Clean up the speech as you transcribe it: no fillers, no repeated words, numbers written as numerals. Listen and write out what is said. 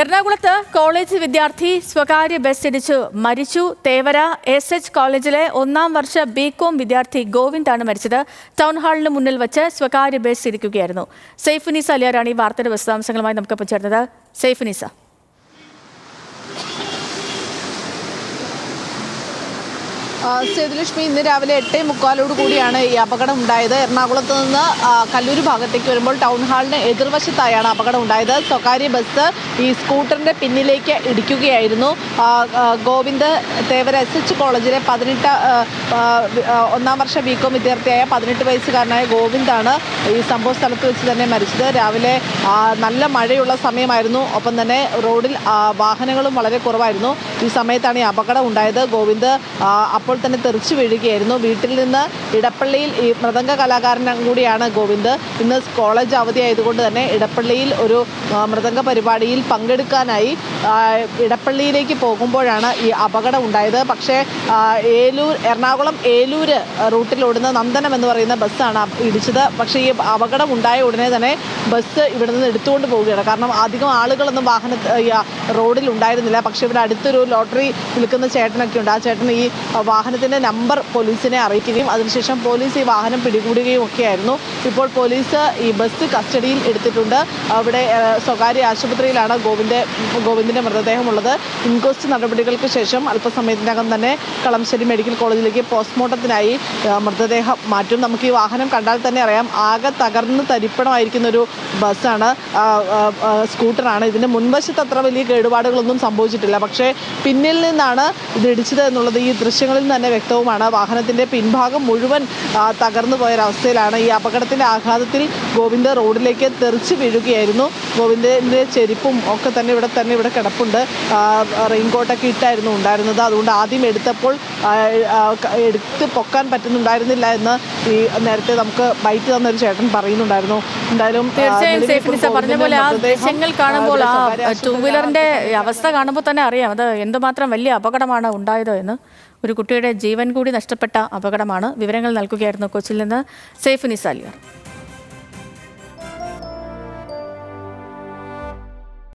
എറണാകുളത്ത് കോളേജ് വിദ്യാർത്ഥി സ്വകാര്യ ബസ് ഇടിച്ചു മരിച്ചു. തേവര എസ് കോളേജിലെ 1ാം വർഷ ബികോം വിദ്യാർത്ഥി ഗോവിന്ദാണ് മരിച്ചത്. ടൗൺ ഹാളിന് മുന്നിൽ വെച്ച് സ്വകാര്യ ബസ് ഇടിക്കുകയായിരുന്നു. സൈഫുനിസ അലിയാറാണ് ഈ വാർത്തയുടെ വിശദാംശങ്ങളുമായി നമുക്കൊപ്പം ചേർന്നത്. സൈഫുനിസ, സേതുലക്ഷ്മി, ഇന്ന് രാവിലെ 8:45 കൂടിയാണ് ഈ അപകടം ഉണ്ടായത്. എറണാകുളത്ത് നിന്ന് കല്ലൂർ ഭാഗത്തേക്ക് വരുമ്പോൾ ടൗൺ ഹാളിന് എതിർവശത്തായാണ് അപകടം ഉണ്ടായത്. സ്വകാര്യ ബസ് ഈ സ്കൂട്ടറിന്റെ പിന്നിലേക്ക് ഇടിക്കുകയായിരുന്നു. ഗോവിന്ദ് തേവര എസ് കോളേജിലെ 1ാം വർഷ ബികോം വിദ്യാർത്ഥിയായ 18 വയസ്സുകാരനായ ഗോവിന്ദാണ് ഈ സംഭവ സ്ഥലത്ത് വെച്ച് തന്നെ മരിച്ചത്. രാവിലെ നല്ല മഴയുള്ള സമയമായിരുന്നു. ഒപ്പം തന്നെ റോഡിൽ വാഹനങ്ങളും വളരെ കുറവായിരുന്നു. ഈ സമയത്താണ് ഈ അപകടം ഉണ്ടായത്. ഗോവിന്ദ് അപ്പോൾ തന്നെ തെറിച്ചു വീഴുകയായിരുന്നു. വീട്ടിൽ നിന്ന് ഇടപ്പള്ളിയിൽ ഈ മൃദംഗ കലാകാരൻ കൂടിയാണ് ഗോവിന്ദ്. ഇന്ന് കോളേജ് അവധിയായതുകൊണ്ട് തന്നെ ഇടപ്പള്ളിയിൽ ഒരു മൃദംഗ പരിപാടിയിൽ പങ്കെടുക്കാനായി ഇടപ്പള്ളിയിലേക്ക് പോകുമ്പോഴാണ് ഈ അപകടം ഉണ്ടായത്. പക്ഷേ എറണാകുളം ഏലൂർ റൂട്ടിലോടുന്ന നന്ദനം എന്ന് പറയുന്ന ബസ്സാണ് ഇടിച്ചത്. പക്ഷേ ഈ അപകടം ഉണ്ടായ ഉടനെ തന്നെ ബസ് ഇവിടെ നിന്ന് എടുത്തുകൊണ്ട് പോവുകയാണ്. കാരണം അധികം ആളുകളൊന്നും റോഡിൽ ഉണ്ടായിരുന്നില്ല. പക്ഷേ ഇവിടെ അടുത്തൊരു ലോട്ടറി വിൽക്കുന്ന ചേട്ടനൊക്കെ ഉണ്ട്. ആ ചേട്ടൻ ഈ വാഹനത്തിൻ്റെ നമ്പർ പോലീസിനെ അറിയിക്കുകയും അതിനുശേഷം പോലീസ് ഈ വാഹനം പിടികൂടുകയും ഒക്കെയായിരുന്നു. ഇപ്പോൾ പോലീസ് ഈ ബസ് കസ്റ്റഡിയിൽ എടുത്തിട്ടുണ്ട്. അവിടെ സ്വകാര്യ ആശുപത്രിയിലാണ് ഗോവിന്ദിൻ്റെ മൃതദേഹമുള്ളത്. ഇൻക്വസ്റ്റ് നടപടികൾക്ക് ശേഷം അല്പസമയത്തിനകം തന്നെ കളമശ്ശേരി മെഡിക്കൽ കോളേജിലേക്ക് പോസ്റ്റ്മോർട്ടത്തിനായി മൃതദേഹം മാറ്റും. നമുക്ക് ഈ വാഹനം കണ്ടാൽ തന്നെ അറിയാം, ആകെ തകർന്ന് തരിപ്പണമായിരിക്കുന്ന ഒരു ബസ്സാണ്, സ്കൂട്ടറാണ്. ഇതിൻ്റെ മുൻവശത്ത് അത്ര വലിയ കേടുപാടുകളൊന്നും സംഭവിച്ചിട്ടില്ല. പക്ഷേ പിന്നിൽ നിന്നാണ് ഇത് ഇടിച്ചത് എന്നുള്ളത് ഈ ദൃശ്യങ്ങളിൽ തന്നെ വ്യക്തവുമാണ്. വാഹനത്തിൻ്റെ പിൻഭാഗം മുഴുവൻ തകർന്നു പോയൊരവസ്ഥയിലാണ്. ഈ അപകടത്തിൻ്റെ ആഘാതത്തിൽ ഗോവിന്ദ് റോഡിലേക്ക് തെറിച്ച് വീഴുകയായിരുന്നു. ഗോവിന്ദിൻ്റെ ചെരുപ്പും ഒക്കെ തന്നെ ഇവിടെ കിടപ്പുണ്ട്. റെയിൻകോട്ടൊക്കെ ഇട്ടായിരുന്നു ഉണ്ടായിരുന്നത്. അതുകൊണ്ട് ആദ്യം എടുത്തപ്പോൾ എടുത്ത് പൊക്കാൻ പറ്റുന്നുണ്ടായിരുന്നില്ല എന്ന് ഈ നേരത്തെ നമുക്ക് ബൈറ്റ് തന്നൊരു ചേട്ടൻ പറയുന്നുണ്ടായിരുന്നു. എന്തായാലും തീർച്ചയായും പറഞ്ഞ പോലെ ആ ദൃശ്യങ്ങൾ കാണുമ്പോൾ ആ ടൂ വീലറിന്റെ അവസ്ഥ കാണുമ്പോൾ തന്നെ അറിയാം അത് എന്തുമാത്രം വലിയ അപകടമാണ് ഉണ്ടായത് എന്ന്. ഒരു കുട്ടിയുടെ ജീവൻ കൂടി നഷ്ടപ്പെട്ട അപകടമാണ്. വിവരങ്ങൾ നൽകുകയായിരുന്നു കൊച്ചിയിൽ നിന്ന് സൈഫുനിസ അലിയാർ.